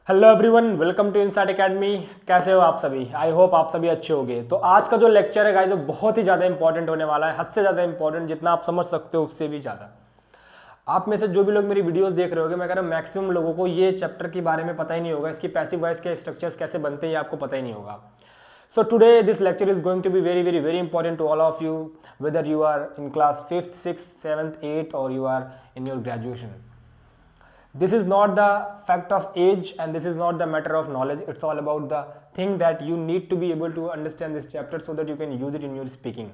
Hello everyone, welcome to insight academy. कैसे हो आप सभी? आई होप आप सभी अच्छे होंगे। तो आज का जो लेक्चर है गाइस वो बहुत ही ज़्यादा इंपॉर्टेंट होने वाला है, हद से ज़्यादा इंपॉर्टेंट, जितना आप समझ सकते हो उससे भी ज़्यादा। आप में से जो भी लोग मेरी वीडियोस देख रहे होगे, मैं कह रहा हूँ मैक्सिमम लोगों को ये चैप्टर के बारे में पता ही नहीं होगा, इसकी पैसिव वॉइस के स्ट्रक्चर्स कैसे बनते हैं ये आपको पता ही नहीं होगा। So today this lecture is going to be very important to all of you, whether you are in class 5th, 6th, 7th, 8th or you are in your graduation. This is not the fact of age and this is not the matter of knowledge. It's all about the thing that you need to be able to understand this chapter so that you can use it in your speaking.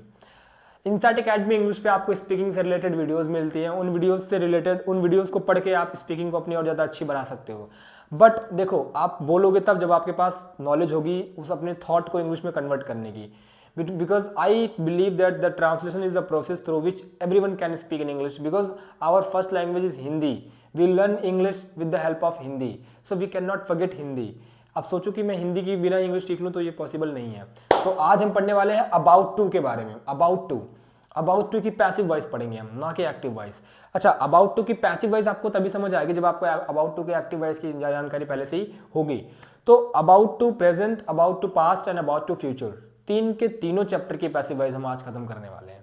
Insight academy English पे आपको speaking से related videos मिलती हैं। उन videos से related उन videos को पढ़ के आप स्पीकिंग को अपनी और ज़्यादा अच्छी बना सकते हो। बट देखो, आप बोलोगे तब जब आपके पास नॉलेज होगी उस अपने थॉट को इंग्लिश में कन्वर्ट करने की। Because I believe that the translation is the process through which everyone can speak in English, because our first language is Hindi. We learn English with the help of Hindi, so we cannot forget Hindi. अब सोचो कि मैं हिंदी की बिना English सीख लूँ तो ये पॉसिबल नहीं है। तो आज हम पढ़ने वाले हैं अबाउट टू के बारे में। अबाउट टू की पैसिव वॉइस पढ़ेंगे हम, ना कि एक्टिव वॉइस। अच्छा, अबाउट टू की पैसिव वॉइस आपको तभी समझ आएगी जब आपको अबाउट टू के एक्टिव वॉइस की जानकारी पहले से ही होगी। तो about to present, about to past and about to future, तीन के तीनों चैप्टर की पैसिव वॉइस हम आज खत्म करने वाले हैं।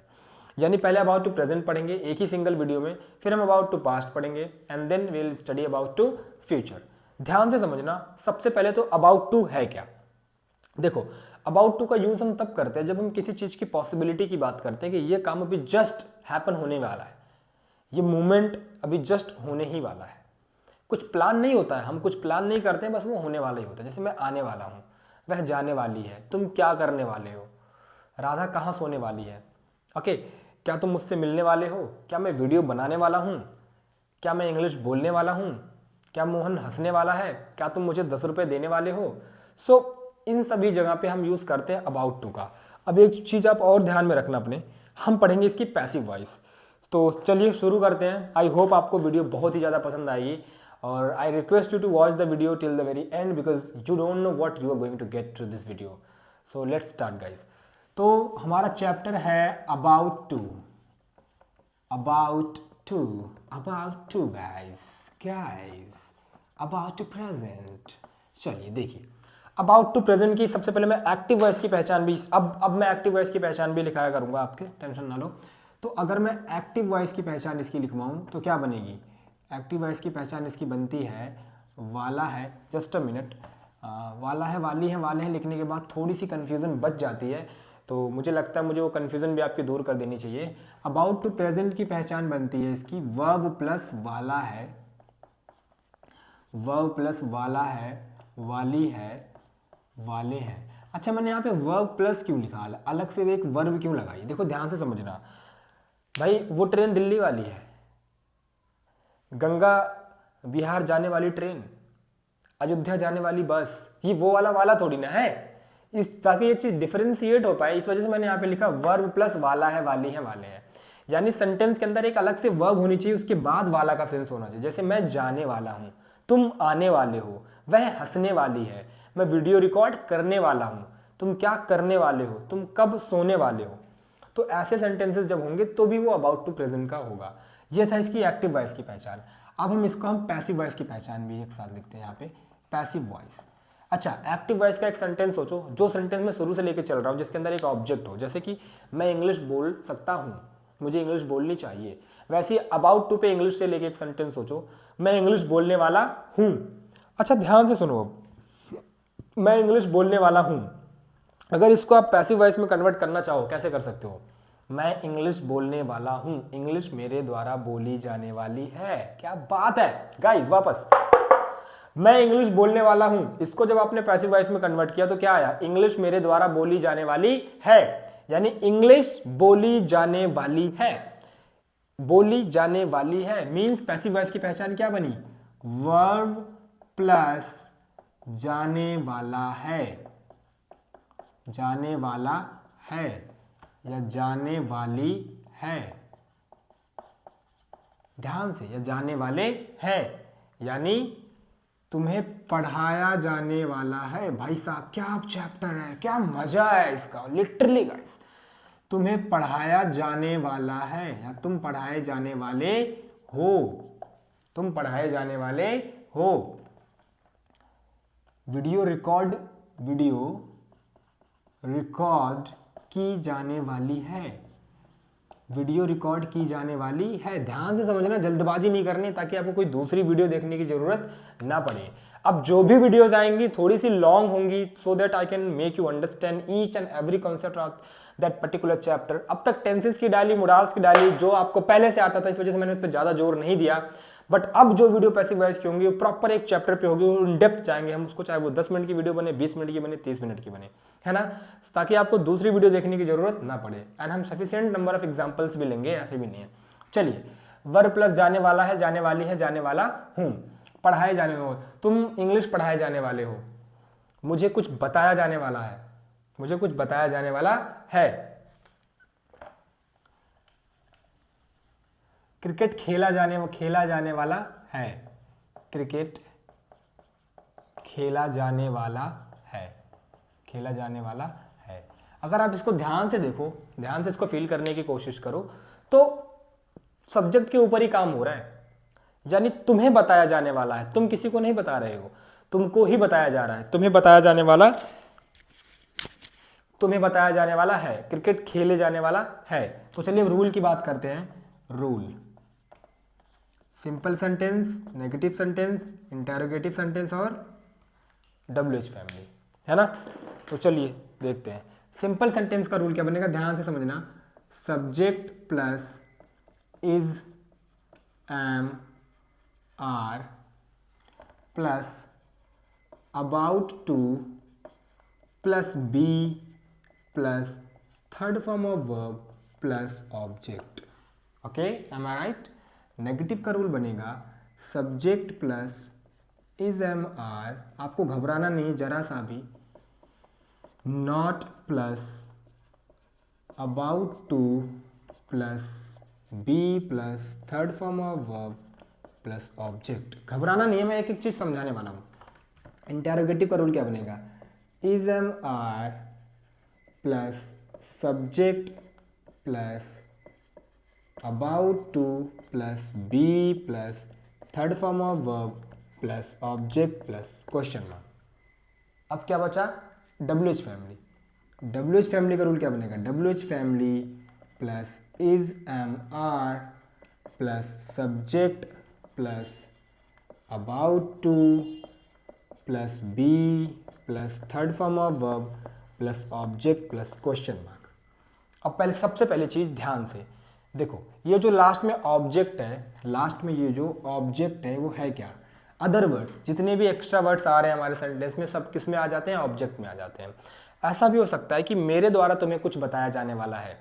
यानी पहले अबाउट टू प्रेजेंट पढ़ेंगे एक ही सिंगल वीडियो में, फिर हम अबाउट टू पास्ट पढ़ेंगे and then we will study about to future. ध्यान से समझना, सबसे पहले तो अबाउट टू है क्या। देखो, अबाउट टू का यूज हम तब करते हैं जब हम किसी चीज की पॉसिबिलिटी की बात करते हैं कि ये काम अभी जस्ट हैपन होने वाला है, ये मूवमेंट अभी जस्ट होने ही वाला है। कुछ प्लान नहीं होता है, हम कुछ प्लान नहीं करते हैं, बस वो होने वाला ही होता है। जैसे मैं आने वाला हूँ, वह जाने वाली है, तुम क्या करने वाले हो, राधा कहाँ सोने वाली है, ओके, क्या तुम मुझसे मिलने वाले हो, क्या मैं वीडियो बनाने वाला हूँ, क्या मैं इंग्लिश बोलने वाला हूँ, क्या मोहन हंसने वाला है, क्या तुम मुझे 10 रुपये देने वाले हो। सो इन सभी जगह पे हम यूज़ करते हैं अबाउट टू का। अब एक चीज़ आप और ध्यान में रखना अपने, हम पढ़ेंगे इसकी पैसिव वॉइस। तो चलिए शुरू करते हैं। आई होप आपको वीडियो बहुत ही ज़्यादा पसंद आएगी और I request you to watch the video till the very end, because you don't know what you are going to get through this video. So let's start guys. तो हमारा chapter है about to. About to, about to guys, about to present. चलिए देखिए, about to present की सबसे पहले मैं active voice की पहचान भी अब मैं एक्टिव वॉइस की पहचान भी लिखाया करूंगा, आपके टेंशन ना लो। तो अगर मैं एक्टिव वॉइस की पहचान इसकी लिखवाऊं तो क्या बनेगी? एक्टिव वॉइस की पहचान इसकी बनती है वाला है, जस्ट अ मिनट, वाला है, वाली है, वाले हैं लिखने के बाद थोड़ी सी कन्फ्यूज़न बच जाती है, तो मुझे लगता है मुझे वो कन्फ्यूज़न भी आपकी दूर कर देनी चाहिए। अबाउट टू प्रेजेंट की पहचान बनती है इसकी वर्ब प्लस वाला है, वर्ब प्लस वाला है, वाली है, वाले हैं। अच्छा, मैंने यहाँ पे वर्ब प्लस क्यों लिखा, अलग से एक वर्ब क्यों लगाई? देखो ध्यान से समझना भाई, वो ट्रेन दिल्ली वाली है, गंगा विहार जाने वाली ट्रेन, अयोध्या जाने वाली बस, ये वो वाला थोड़ी ना है। इस ताकि ये चीज डिफरेंशिएट हो पाए, इस वजह से मैंने यहाँ पे लिखा वर्ब प्लस वाला है, वाली है, वाले हैं। यानी सेंटेंस के अंदर एक अलग से वर्ब होनी चाहिए, उसके बाद वाला का सेंस होना चाहिए। जैसे मैं जाने वाला हूँ, तुम आने वाले हो, वह हंसने वाली है, मैं वीडियो रिकॉर्ड करने वाला हूँ, तुम क्या करने वाले हो, तुम कब सोने वाले हो। तो ऐसे सेंटेंसेस जब होंगे तो भी वो अबाउट टू प्रेजेंट का होगा। ये था इसकी एक्टिव वॉइस की पहचान। अब हम इसको पैसिव वॉइस की पहचान भी एक साथ लिखते हैं यहाँ पे, पैसिव वॉइस। अच्छा, एक्टिव वॉइस का एक सेंटेंस सोचो, जो सेंटेंस मैं शुरू से लेके चल रहा हूँ, जिसके अंदर एक ऑब्जेक्ट हो, जैसे कि मैं इंग्लिश बोल सकता हूँ, मुझे इंग्लिश बोलनी चाहिए। वैसे ही अबाउट टू पे इंग्लिश से लेके एक सेंटेंस सोचो, मैं इंग्लिश बोलने वाला हूँ। अच्छा ध्यान से सुनो, मैं इंग्लिश बोलने वाला हूँ, अगर इसको आप पैसिव वॉइस में कन्वर्ट करना चाहो कैसे कर सकते हो? मैं इंग्लिश बोलने वाला हूँ, इंग्लिश मेरे द्वारा बोली जाने वाली है। क्या बात है गाइस, वापस, मैं इंग्लिश बोलने वाला हूँ, इसको जब आपने पैसिव वॉइस में कन्वर्ट किया तो क्या आया? इंग्लिश मेरे द्वारा बोली जाने वाली है। यानी इंग्लिश बोली जाने वाली है, बोली जाने वाली है मीन्स पैसिव वॉइस की पहचान क्या बनी? वर्ब प्लस जाने वाला है, जाने वाला है या जाने वाली है, ध्यान से, या जाने वाले हैं। यानी तुम्हें पढ़ाया जाने वाला है। भाई साहब क्या चैप्टर है, क्या मजा है इसका, लिटरली गाइस। तुम्हें पढ़ाया जाने वाला है या तुम पढ़ाए जाने वाले हो, तुम पढ़ाए जाने वाले हो। वीडियो रिकॉर्ड की जाने वाली है, वीडियो रिकॉर्ड की जाने वाली है। ध्यान से समझना, जल्दबाजी नहीं करनी ताकि आपको कोई दूसरी वीडियो देखने की जरूरत ना पड़े। अब जो भी वीडियोस आएंगी थोड़ी सी लॉन्ग होंगी, so that I can make you understand each and every concept of that particular chapter. अब तक टेंसेस की डाली, मोडाल्स की डाली, जो आपको पहले से आता था, इस वजह से मैंने उस पर ज़्यादा जोर नहीं दिया। बट अब जो वीडियो पैसिव वॉइस की होंगी वो प्रॉपर एक चैप्टर पे होगी, इन डेप्थ जाएंगे हम उसको, चाहे वो 10 मिनट की वीडियो बने, 20 मिनट की बने, 30 मिनट की बने, है ना, ताकि आपको दूसरी वीडियो देखने की जरूरत ना पड़े। एंड हम सफिशिएंट नंबर ऑफ एग्जांपल्स भी लेंगे, ऐसे भी नहीं है। चलिए, वर्ब प्लस जाने वाला है, जाने वाली है, जाने वाला हूँ, पढ़ाए जाने हो, तुम इंग्लिश पढ़ाए जाने वाले हो, मुझे कुछ बताया जाने वाला है, मुझे कुछ बताया जाने वाला है, क्रिकेट खेला जाने वाला है, क्रिकेट खेला जाने वाला है, खेला जाने वाला है। अगर आप इसको ध्यान से देखो, ध्यान से इसको फील करने की कोशिश करो, तो सब्जेक्ट के ऊपर ही काम हो रहा है, यानी तुम्हें बताया जाने वाला है, तुम किसी को नहीं बता रहे हो, तुमको ही बताया जा रहा है, तुम्हें बताया जाने वाला, तुम्हें बताया जाने वाला है, क्रिकेट खेले जाने वाला है। तो चलिए रूल की बात करते हैं। Rule, simple sentence, negative sentence, interrogative sentence और WH फैमिली, है ना। तो चलिए देखते हैं सिंपल सेंटेंस का रूल क्या बनेगा, ध्यान से समझना। Subject plus is, am, are plus about to plus be plus third form of verb plus object. Okay, am I right. Negative का रूल बनेगा subject plus is, am, are, आपको घबराना नहीं जरा सा भी, not plus about to plus be plus third form of verb plus object. घबराना नहीं है, मैं एक एक चीज समझाने वाला हूँ। इंटरोगेटिव का रूल क्या बनेगा, is, am, are plus subject plus about to plus be plus third form of verb plus object plus question mark. अब क्या बचा, WH फैमिली। WH फैमिली का रूल क्या बनेगा, WH family plus is, am, are plus subject plus about to plus be plus third form of verb plus object plus question mark. अब पहले, सबसे पहली चीज ध्यान से देखो, ये जो लास्ट में ऑब्जेक्ट है, लास्ट में ये जो ऑब्जेक्ट है वो है क्या, अदर वर्ड्स, जितने भी एक्स्ट्रा वर्ड्स आ रहे हैं हमारे सेंटेंस में सब किस में आ जाते हैं, ऑब्जेक्ट में आ जाते हैं। ऐसा भी हो सकता है कि मेरे द्वारा तुम्हें कुछ बताया जाने वाला है,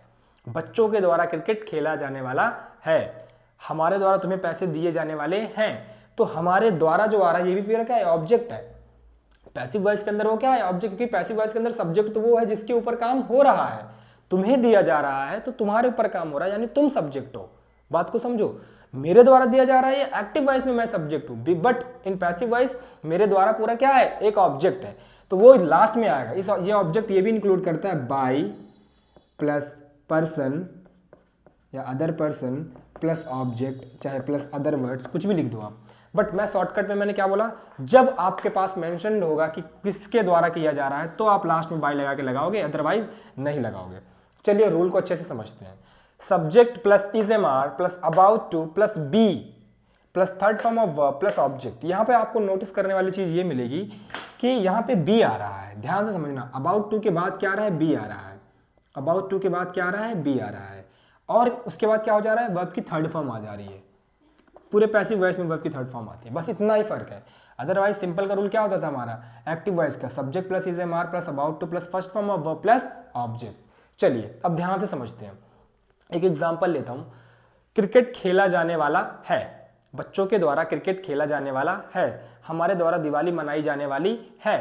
बच्चों के द्वारा क्रिकेट खेला जाने वाला है, हमारे द्वारा तुम्हें पैसे दिए जाने वाले हैं। तो हमारे द्वारा जो आ रहा है ये भी फिर क्या है, ऑब्जेक्ट है। पैसिव वॉइस के अंदर वो क्या है, ऑब्जेक्ट, क्योंकि पैसिव वॉइस के अंदर सब्जेक्ट तो वो है जिसके ऊपर काम हो रहा है, तुम्हें दिया जा रहा है तो तुम्हारे ऊपर काम हो रहा है, यानी तुम सब्जेक्ट हो। बात को समझो, मेरे द्वारा दिया जा रहा है ये एक्टिव वॉइस में मैं सब्जेक्ट हूं, बट इन पैसिव वॉइस मेरे द्वारा पूरा क्या है, एक ऑब्जेक्ट है, तो वो लास्ट में आएगा। इस ये ऑब्जेक्ट ये भी इंक्लूड करता है बाय प्लस पर्सन या अदर पर्सन प्लस ऑब्जेक्ट, चाहे प्लस अदर वर्ड्स, कुछ भी लिख दो आप। बट मैं शॉर्टकट में मैंने क्या बोला, जब आपके पास मेंशन होगा कि किसके द्वारा किया जा रहा है तो आप लास्ट में बाय लगा के लगाओगे, अदरवाइज नहीं लगाओगे। चलिए रूल को अच्छे से समझते हैं। Subject plus is, am, are plus about to plus be plus third form of verb plus object. यहाँ पे आपको नोटिस करने वाली चीज ये मिलेगी कि यहाँ पे बी आ रहा है, ध्यान से समझना। अबाउट टू के बाद क्या आ रहा है, बी आ रहा है। अबाउट टू के बाद क्या आ रहा है, बी आ रहा है, और उसके बाद क्या हो जा रहा है, वर्ब की थर्ड फॉर्म आ जा रही है। पूरे पैसिव वॉइस में वर्ब की थर्ड फॉर्म आती है, बस इतना ही फर्क है। अदरवाइज सिंपल का रूल क्या होता था हमारा, एक्टिव वॉइस का subject plus is, am, are plus about to plus first form of verb plus object. चलिए अब ध्यान से समझते हैं, एक एग्जांपल लेता हूं। क्रिकेट खेला जाने वाला है, बच्चों के द्वारा क्रिकेट खेला जाने वाला है, हमारे द्वारा दिवाली मनाई जाने वाली है,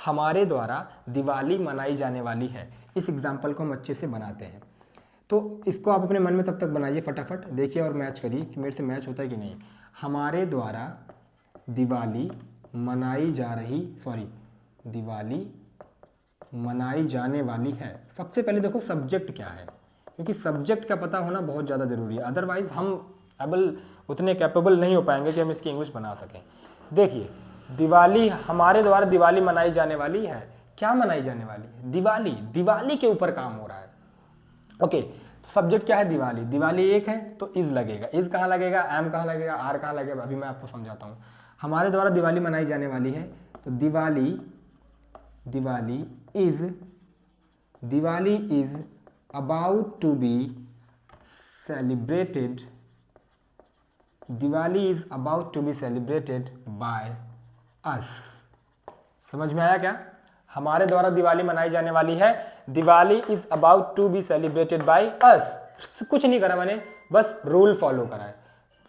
हमारे द्वारा दिवाली मनाई जाने वाली है। इस एग्जांपल को हम अच्छे से बनाते हैं, तो इसको आप अपने मन में तब तक बनाइए फटाफट, देखिए और मैच करिए कि मेरे से मैच होता है कि नहीं। हमारे द्वारा दिवाली मनाई जा रही, दिवाली मनाई जाने वाली है। सबसे पहले देखो सब्जेक्ट क्या है, क्योंकि सब्जेक्ट का पता होना बहुत ज़्यादा ज़रूरी है, अदरवाइज हम उतने कैपेबल नहीं हो पाएंगे कि हम इसकी इंग्लिश बना सकें। देखिए दिवाली, हमारे द्वारा दिवाली मनाई जाने वाली है। क्या मनाई जाने वाली है? दिवाली। दिवाली के ऊपर काम हो रहा है। ओके, तो सब्जेक्ट क्या है? दिवाली। दिवाली एक है तो इज लगेगा। इज कहाँ लगेगा? एम कहाँ लगेगा? आर कहाँ लगेगा? अभी मैं आपको समझाता हूँ। हमारे द्वारा दिवाली मनाई जाने वाली है, तो Diwali is about to be celebrated. Diwali is about to be celebrated by us. समझ में आया क्या? हमारे द्वारा दिवाली मनाई जाने वाली है। Diwali is about to be celebrated by us. कुछ नहीं करा मैंने, बस रूल फॉलो करा है।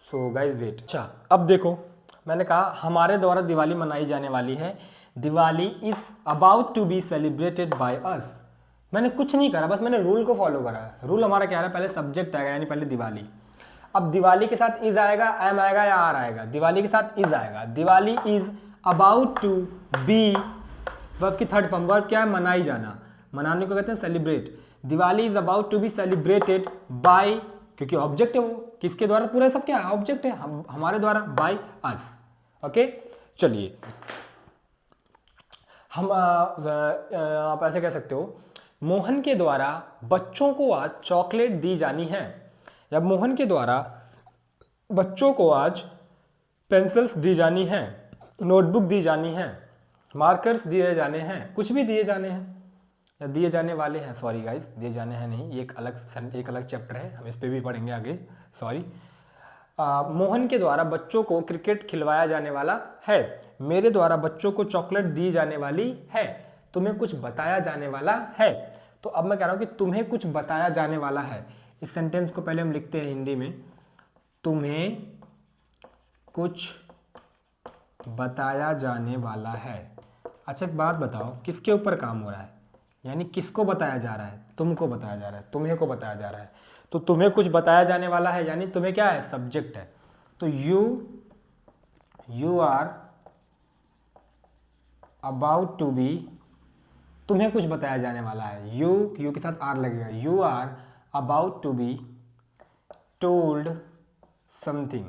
So guys wait. अच्छा, अब देखो, मैंने कहा हमारे द्वारा दिवाली मनाई जाने वाली है। Diwali is about to be celebrated by us. मैंने कुछ नहीं करा, बस मैंने रूल को फॉलो करा है। रूल हमारा क्या है? पहले सब्जेक्ट आएगा, यानी पहले दिवाली। अब दिवाली के साथ इज आएगा, एम आएगा या आर आएगा? दिवाली के साथ इज आएगा। Diwali is about to be, verb की थर्ड फॉर्म। वर्ब क्या है? मनाई जाना। मनाने को कहते हैं celebrate. Diwali is about to be celebrated by, क्योंकि ऑब्जेक्ट है वो, किसके द्वारा? पूरा सब क्या है? ऑब्जेक्ट है, हमारे द्वारा, बाय अस। ओके, चलिए हम आप ऐसे कह सकते हो, मोहन के द्वारा बच्चों को आज चॉकलेट दी जानी है। या मोहन के द्वारा बच्चों को आज पेंसिल्स दी जानी है, नोटबुक दी जानी है, मार्कर्स दिए जाने हैं, कुछ भी दिए जाने हैं या दिए जाने वाले हैं। सॉरी गाइस, दिए जाने हैं नहीं, ये एक अलग चैप्टर है, हम इस पे भी पढ़ेंगे आगे। सॉरी। मोहन के द्वारा बच्चों को क्रिकेट खिलवाया जाने वाला है। मेरे द्वारा बच्चों को चॉकलेट दी जाने वाली है। तुम्हें कुछ बताया जाने वाला है। तो अब मैं कह रहा हूं कि तुम्हें कुछ बताया जाने वाला है। इस सेंटेंस को पहले हम लिखते हैं हिंदी में, तुम्हें कुछ बताया जाने वाला है। अच्छा, एक बात बताओ, किसके ऊपर काम हो रहा है? यानी किसको बताया जा रहा है? तुमको बताया जा रहा है, तुम्हें को बताया जा रहा है। तो तुम्हें कुछ बताया जाने वाला है, यानी तुम्हें क्या है? सब्जेक्ट है। तो you are about to be, तुम्हें कुछ बताया जाने वाला है। यू के साथ आर लगेगा। You are about to be told something.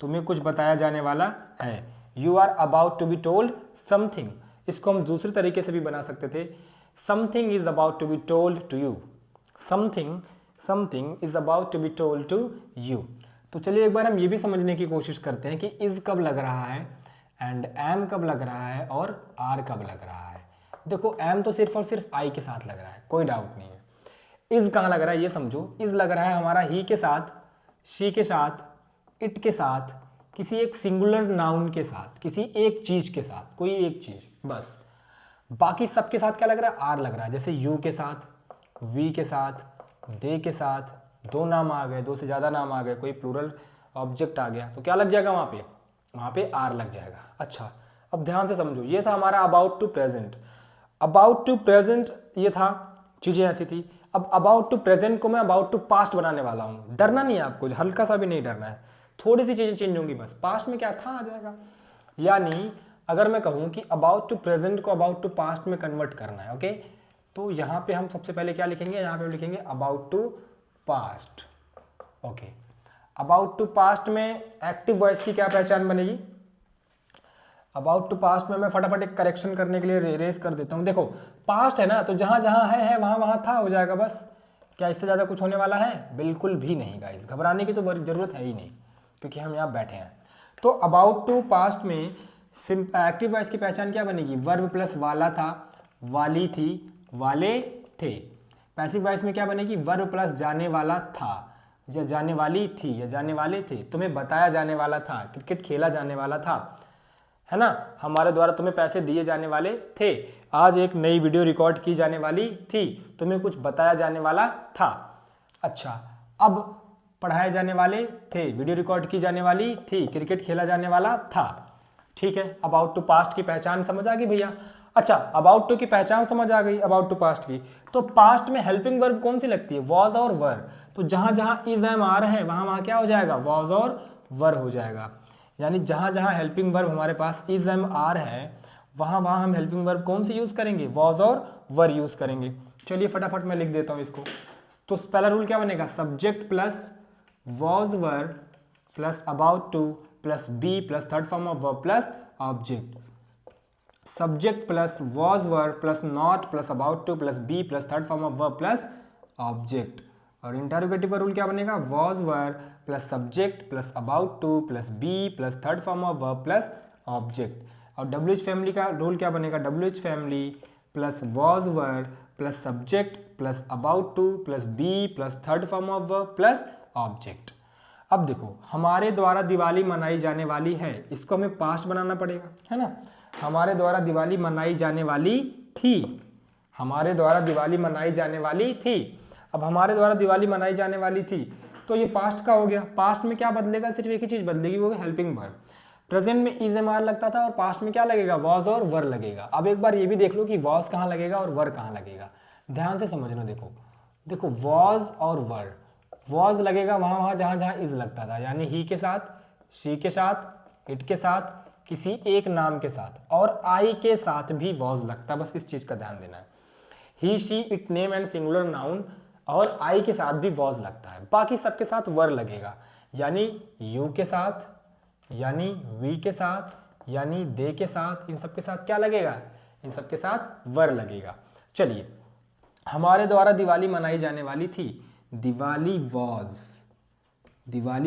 तुम्हें कुछ बताया जाने वाला है। You are about to be told something. इसको हम दूसरे तरीके से भी बना सकते थे, something is about to be told to you. Something is about to be told to you. तो चलिए एक बार हम ये भी समझने की कोशिश करते हैं कि इज कब लग रहा है एंड एम कब लग रहा है और आर कब लग रहा है। देखो, एम तो सिर्फ और सिर्फ आई के साथ लग रहा है, कोई डाउट नहीं है। इज कहाँ लग रहा है ये समझो। इज लग रहा है हमारा ही के साथ, शी के साथ, इट के साथ, किसी एक सिंगुलर नाउन के साथ, किसी एक चीज के साथ, कोई एक चीज बस। बाकी सबके साथ क्या लग रहा है? आर लग रहा है। जैसे यू के साथ, वी के साथ, दे के साथ, दो नाम आ गए, दो से ज्यादा नाम आ गए, कोई प्लूरल ऑब्जेक्ट आ गया, तो क्या लग जाएगा वहां पे? वहां पे आर लग जाएगा। अच्छा, अब ध्यान से समझो, ये था हमारा about to present. About to present ये था, चीजें ऐसी थी। अब अबाउट टू प्रेजेंट को मैं अबाउट टू पास्ट बनाने वाला हूं। डरना नहीं है आपको, हल्का सा भी नहीं डरना है, थोड़ी सी चीजें चेंज होंगी बस। पास्ट में क्या था आ जाएगा। यानी अगर मैं कहूं कि अबाउट टू प्रेजेंट को अबाउट टू पास्ट में कन्वर्ट करना है, ओके, तो यहां पे हम सबसे पहले क्या लिखेंगे? यहां पे लिखेंगे about to past. Okay, about to past में एक्टिव वॉइस की क्या पहचान बनेगी? अबाउट टू पास्ट में मैं फटाफट एक करेक्शन करने के लिए रेस कर देता हूं। देखो, पास्ट है ना, तो जहां जहां है वहां वहां था हो जाएगा बस। क्या इससे ज्यादा कुछ होने वाला है? बिल्कुल भी नहीं गाइस, घबराने की तो जरूरत है ही नहीं, क्योंकि हम यहाँ बैठे हैं। तो अबाउट टू पास्ट में एक्टिव वॉइस की पहचान क्या बनेगी? वर्ब प्लस वाला था, वाली थी, वाले थे। पैसिव वॉइस में क्या बनेगी? वर्ब प्लस जाने वाला था, या जाने वाली थी, या जाने वाले थे। तुम्हें बताया जाने वाला था, क्रिकेट खेला जाने वाला था, है ना, हमारे द्वारा तुम्हें पैसे दिए जाने वाले थे, आज एक नई वीडियो रिकॉर्ड की जाने वाली थी, तुम्हें कुछ बताया जाने वाला था। अच्छा, अब पढ़ाए जाने वाले थे, वीडियो रिकॉर्ड की जाने वाली थी, क्रिकेट खेला जाने वाला था। ठीक है, अबाउट टू पास्ट की पहचान समझ आ गई भैया। अच्छा, अबाउट टू की पहचान समझ आ गई अबाउट टू पास्ट की। तो पास्ट में हेल्पिंग वर्ब कौन सी लगती है? वॉज और वर। तो जहां जहां इज एम आर है वहां वहां क्या हो जाएगा? वॉज और वर हो जाएगा। यानी जहां जहां हेल्पिंग वर्ब हमारे पास इज एम आर है वहां वहां हम हेल्पिंग वर्ब कौन सी यूज करेंगे? वॉज और वर यूज करेंगे। चलिए फटाफट मैं लिख देता हूं इसको। तो पहला रूल क्या बनेगा? Subject plus was were plus about to plus be plus third form of verb plus object, subject plus was were plus not plus about to plus be plus third form of verb plus object. और interrogative का rule क्या बनेगा, was were plus subject plus about to plus be plus third form of verb plus object. और W H family का rule क्या बनेगा, W H family plus was were plus subject plus about to plus be plus third form of verb plus object. अब देखो हमारे द्वारा दिवाली मनाई जाने वाली है, इसको हमें पास्ट बनाना पड़ेगा, है ना। हमारे द्वारा दिवाली मनाई जाने वाली थी, हमारे द्वारा दिवाली मनाई जाने वाली थी। अब हमारे द्वारा दिवाली मनाई जाने वाली थी तो ये पास्ट का हो गया। पास्ट में क्या बदलेगा, सिर्फ एक ही चीज बदलेगी, वो हेल्पिंग वर्ब। प्रेजेंट में इज एम आर लगता था और पास्ट में क्या लगेगा, वॉज और वर लगेगा। अब एक बार ये भी देख लो कि वॉज कहाँ लगेगा और वर कहाँ लगेगा, ध्यान से समझना। देखो देखो वॉज और वर, वॉज लगेगा वहाँ जहाँ जहाँ इज लगता था, यानी ही के साथ, शी के साथ, इट के साथ, किसी एक नाम के साथ, और आई के साथ भी वॉज लगता है। बस इस चीज का ध्यान देना है। He she it name and singular noun और आई के साथ भी वॉज लगता है, बाकी सबके साथ वर लगेगा, यानी यू के साथ, यानी वी के साथ, यानी दे के साथ, इन सब के साथ क्या लगेगा, इन सब के साथ वर लगेगा। चलिए, हमारे द्वारा दिवाली मनाई जाने वाली थी, Diwali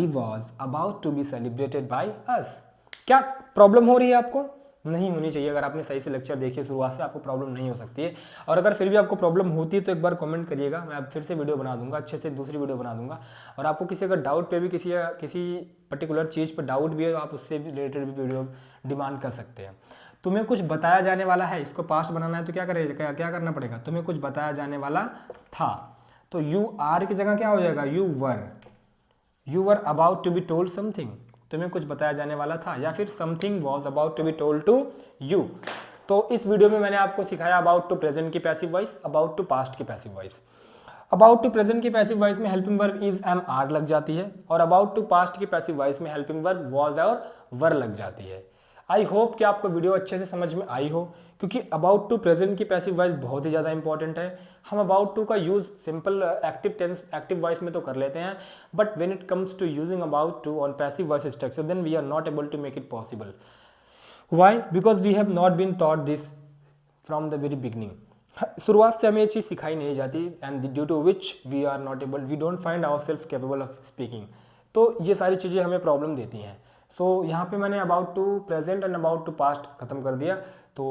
was about to be celebrated by us. क्या प्रॉब्लम हो रही है आपको, नहीं होनी चाहिए। अगर आपने सही से लेक्चर देखे शुरुआत से, आपको प्रॉब्लम नहीं हो सकती है। और अगर फिर भी आपको प्रॉब्लम होती है तो एक बार कमेंट करिएगा, मैं फिर से वीडियो बना दूंगा, अच्छे से दूसरी वीडियो बना दूंगा। और आपको किसी अगर डाउट पे भी, किसी पर्टिकुलर चीज़ पर डाउट भी है तो आप उससे भी रिलेटेड भी वीडियो डिमांड कर सकते हैं। तुम्हें कुछ बताया जाने वाला है, इसको पास्ट बनाना है तो क्या क्या करना पड़ेगा, तुम्हें कुछ बताया जाने वाला था, तो यू आर की जगह क्या हो जाएगा, you were about to be told something, तुम्हें कुछ बताया जाने वाला था, या फिर something was about to be told to you. तो इस वीडियो में मैंने आपको सिखाया अबाउट टू प्रेजेंट की passive voice, about to past की passive voice. About to present की पैसिव वॉइस में helping verb is am are लग जाती है, और अबाउट टू पास्ट की पैसिव वॉइस में हेल्पिंग वर्ब वॉज और वर लग जाती है। आई होप कि आपको वीडियो अच्छे से समझ में आई हो, क्योंकि अबाउट टू प्रेजेंट की पैसिव वॉइस बहुत ही ज़्यादा इंपॉर्टेंट है। हम अबाउट टू का use simple active tense active voice में तो कर लेते हैं, but when it comes to using about to on passive voice structure then we are not able to make it possible. Why, because we have not been taught this from the very beginning. शुरुआत से हमें ये चीज़ सिखाई नहीं जाती, and due to which we are not able, we don't find our self capable of speaking. तो ये सारी चीज़ें हमें प्रॉब्लम देती हैं। सो यहाँ पे मैंने about to present and about to past खत्म कर दिया। तो